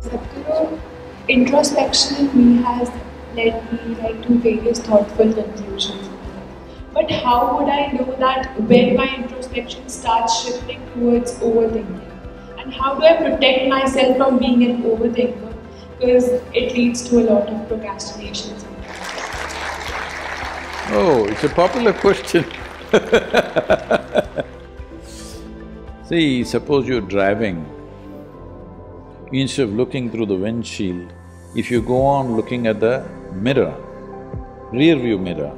Sadhguru, introspection in me has led me to various thoughtful conclusions. But how would I know that when my introspection starts shifting towards overthinking? And how do I protect myself from being an overthinker? Because it leads to a lot of procrastination sometimes. Oh, it's a popular question. See, suppose you're driving, instead of looking through the windshield, if you go on looking at the mirror, rear view mirror,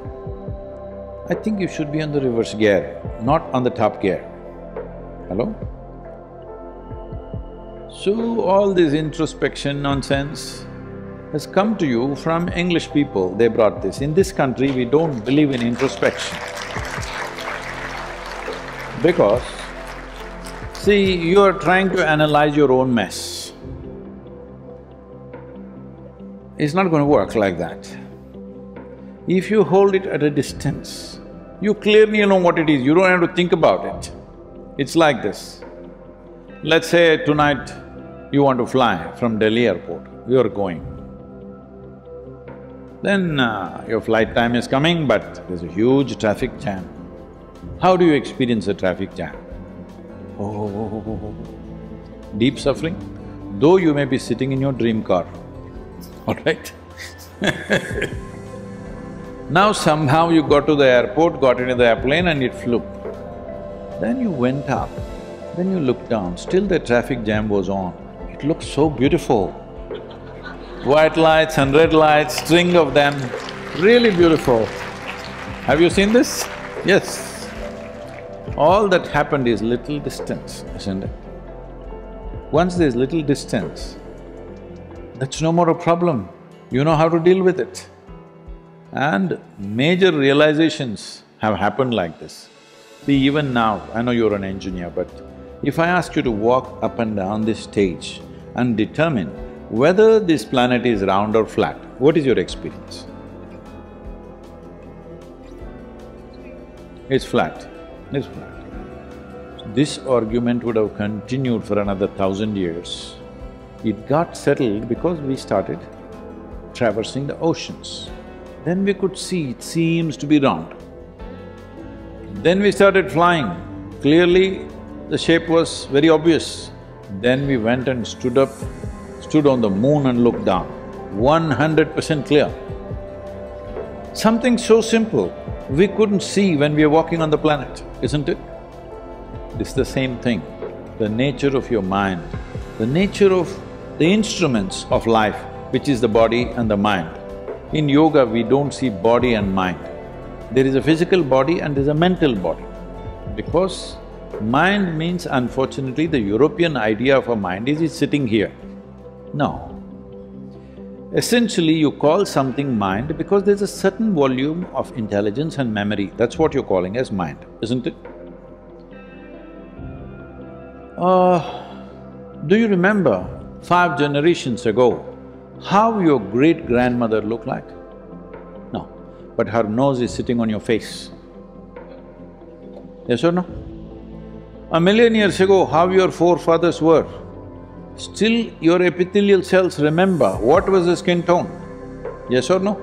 I think you should be on the reverse gear, not on the top gear. Hello? So all this introspection nonsense has come to you from English people, they brought this. In this country, we don't believe in introspection. Because, see, you are trying to analyze your own mess. It's not going to work like that. If you hold it at a distance, you clearly know what it is, you don't have to think about it. It's like this. Let's say tonight you want to fly from Delhi airport, you are going. Then your flight time is coming, but there's a huge traffic jam. How do you experience a traffic jam? Oh, deep suffering, though you may be sitting in your dream car, all right? Now somehow you got to the airport, got into the airplane and it flew. Then you went up, then you looked down, still the traffic jam was on. It looked so beautiful. White lights and red lights, string of them, really beautiful. Have you seen this? Yes. All that happened is little distance, isn't it? Once there's little distance, that's no more a problem. You know how to deal with it. And major realizations have happened like this. See, even now, I know you're an engineer, but if I ask you to walk up and down this stage and determine whether this planet is round or flat, what is your experience? It's flat, it's flat. This argument would have continued for another 1,000 years. It got settled because we started traversing the oceans. Then we could see it seems to be round. Then we started flying. Clearly, the shape was very obvious. Then we went and stood on the moon and looked down. 100% clear. Something so simple, we couldn't see when we were walking on the planet, isn't it? It's the same thing. The nature of your mind, the nature of the instruments of life, which is the body and the mind. In yoga, we don't see body and mind. There is a physical body and there's a mental body. Because mind means, unfortunately, the European idea of a mind is it's sitting here. No. Essentially, you call something mind because there's a certain volume of intelligence and memory, that's what you're calling as mind, isn't it? Do you remember 5 generations ago, how your great-grandmother looked like? No, but her nose is sitting on your face. Yes or no? 1,000,000 years ago, how your forefathers were, still your epithelial cells remember what was the skin tone. Yes or no?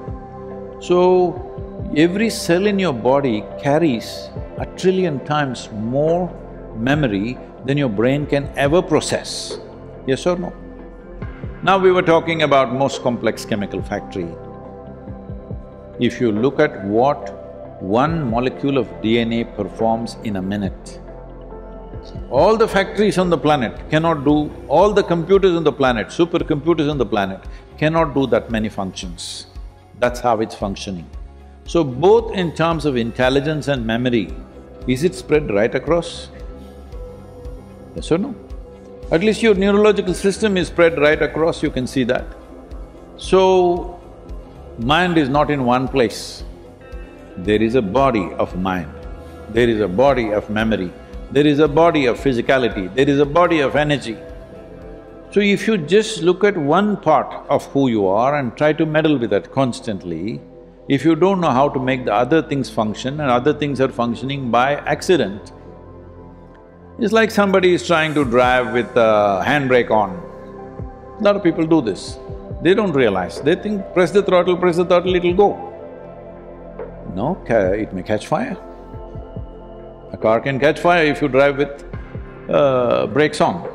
So, every cell in your body carries 1,000,000,000,000 times more memory than your brain can ever process. Yes or no? Now we were talking about most complex chemical factory. If you look at what one molecule of DNA performs in a minute, all the factories on the planet cannot do, all the computers on the planet, supercomputers on the planet, cannot do that many functions. That's how it's functioning. So both in terms of intelligence and memory, is it spread right across? Yes or no? At least your neurological system is spread right across, you can see that. So, mind is not in one place. There is a body of mind, there is a body of memory, there is a body of physicality, there is a body of energy. So if you just look at one part of who you are and try to meddle with that constantly, if you don't know how to make the other things function and other things are functioning by accident, it's like somebody is trying to drive with a handbrake on. A lot of people do this. They don't realize, they think press the throttle, it'll go. No, it may catch fire. A car can catch fire if you drive with brakes on.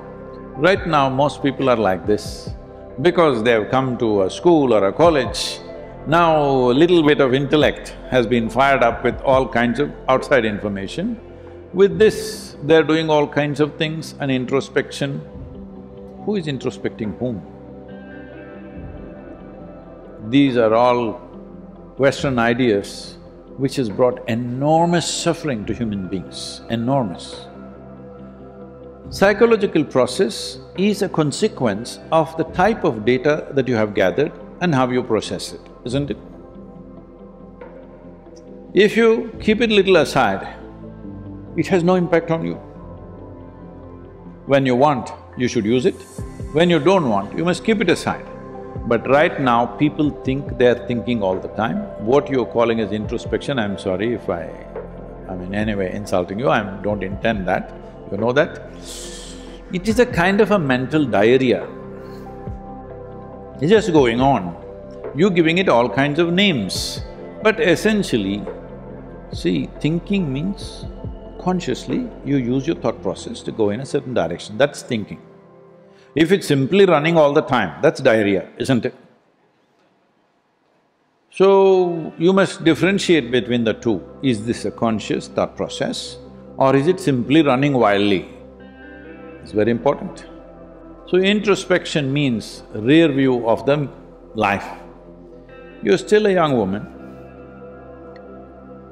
Right now, most people are like this because they have come to a school or a college. Now, a little bit of intellect has been fired up with all kinds of outside information. With this, they're doing all kinds of things, an introspection. Who is introspecting whom? These are all Western ideas which has brought enormous suffering to human beings, enormous. Psychological process is a consequence of the type of data that you have gathered and how you process it, isn't it? If you keep it little aside, it has no impact on you. When you want, you should use it. When you don't want, you must keep it aside. But right now, people think they're thinking all the time. What you're calling as introspection, I'm sorry if I mean anyway insulting you, I don't intend that, you know that. It is a kind of a mental diarrhea. It's just going on. You're giving it all kinds of names. But essentially, see, thinking means consciously you use your thought process to go in a certain direction, that's thinking. If it's simply running all the time, that's diarrhea, isn't it? So, you must differentiate between the two. Is this a conscious thought process or is it simply running wildly? It's very important. So, introspection means rear view of the life. You're still a young woman,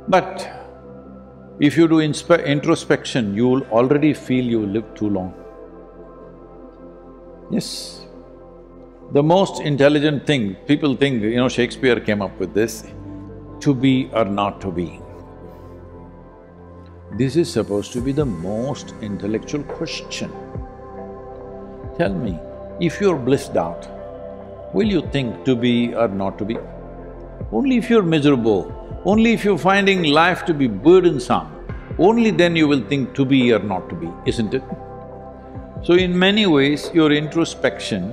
but if you do introspection, you will already feel you lived too long. Yes. The most intelligent thing, people think, Shakespeare came up with this, to be or not to be. This is supposed to be the most intellectual question. Tell me, if you're blissed out, will you think to be or not to be? Only if you're miserable, only if you're finding life to be burdensome, only then you will think to be or not to be, isn't it? So in many ways, your introspection,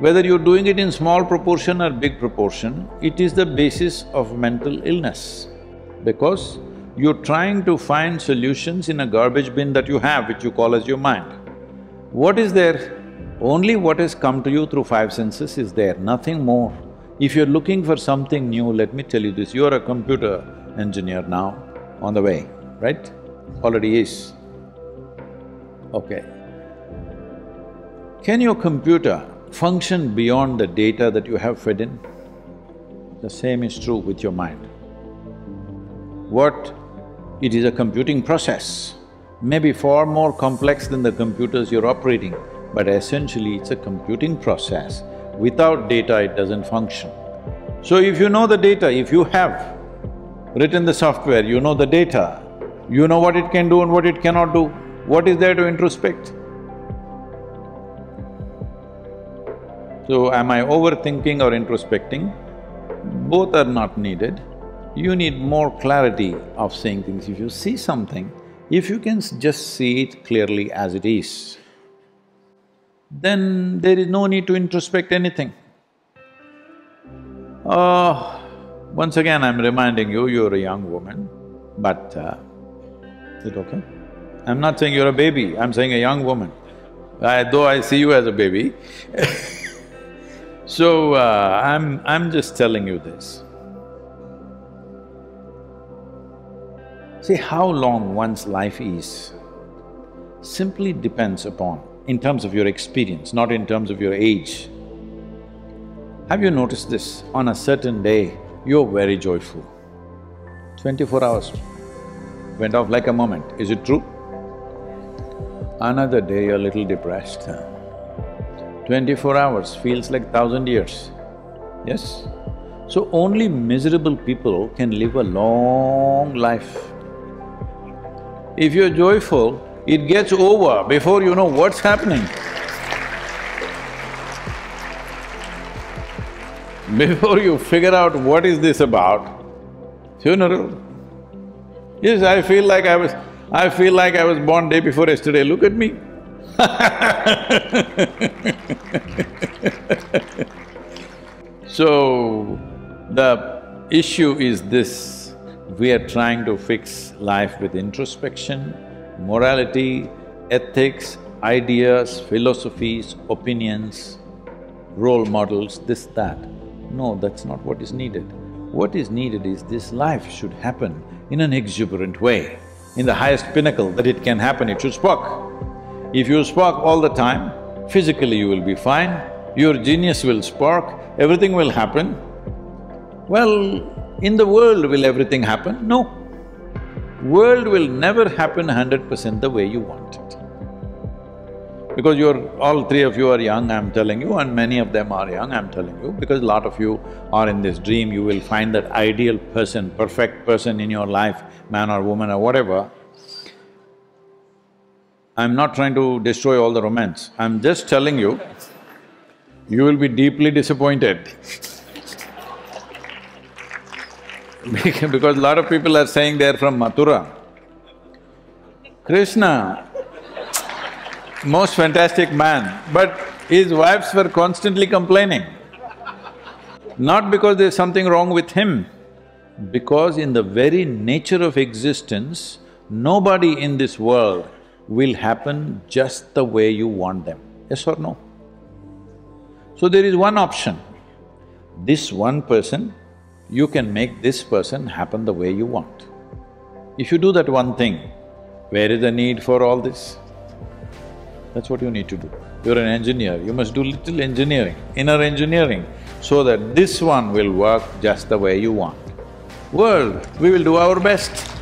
whether you're doing it in small proportion or big proportion, it is the basis of mental illness. Because you're trying to find solutions in a garbage bin that you have, which you call as your mind. What is there? Only what has come to you through five senses is there, nothing more. If you're looking for something new, let me tell you this, you're a computer engineer now, on the way, right? Already is. Okay. Can your computer function beyond the data that you have fed in? The same is true with your mind. It is a computing process, maybe far more complex than the computers you're operating, but essentially it's a computing process. Without data, it doesn't function. So if you know the data, if you have written the software, you know the data, you know what it can do and what it cannot do, what is there to introspect? So, am I overthinking or introspecting? Both are not needed. You need more clarity of seeing things. If you see something, if you can just see it clearly as it is, then there is no need to introspect anything. Once again, I'm reminding you, you're a young woman, but is it okay? I'm not saying you're a baby, I'm saying a young woman. Though I see you as a baby So, I'm just telling you this. See, how long one's life is simply depends upon, in terms of your experience, not in terms of your age. Have you noticed this? On a certain day, you're very joyful. 24 hours went off like a moment, is it true? Another day, you're a little depressed. 24 hours feels like 1,000 years, yes? So only miserable people can live a long life. If you're joyful, it gets over before you know what's happening. Before you figure out what is this about, funeral. Yes, I feel like I was born day before yesterday, look at me. So, the issue is this, we are trying to fix life with introspection, morality, ethics, ideas, philosophies, opinions, role models, this, that. No, that's not what is needed. What is needed is this life should happen in an exuberant way, in the highest pinnacle that it can happen, it should spark. If you spark all the time, physically you will be fine, your genius will spark, everything will happen. Well, in the world will everything happen? No. World will never happen 100% the way you want it. Because all three of you are young, I'm telling you, and many of them are young, I'm telling you, because a lot of you are in this dream, you will find that ideal person, perfect person in your life, man or woman or whatever. I'm not trying to destroy all the romance, I'm just telling you, you will be deeply disappointed. Because a lot of people are saying they're from Mathura. Krishna, most fantastic man, but his wives were constantly complaining. Not because there's something wrong with him, because in the very nature of existence, nobody in this world will happen just the way you want them, yes or no? So there is one option, this one person, you can make this person happen the way you want. If you do that one thing, where is the need for all this? That's what you need to do. You're an engineer, you must do little engineering, inner engineering, so that this one will work just the way you want. World, we will do our best.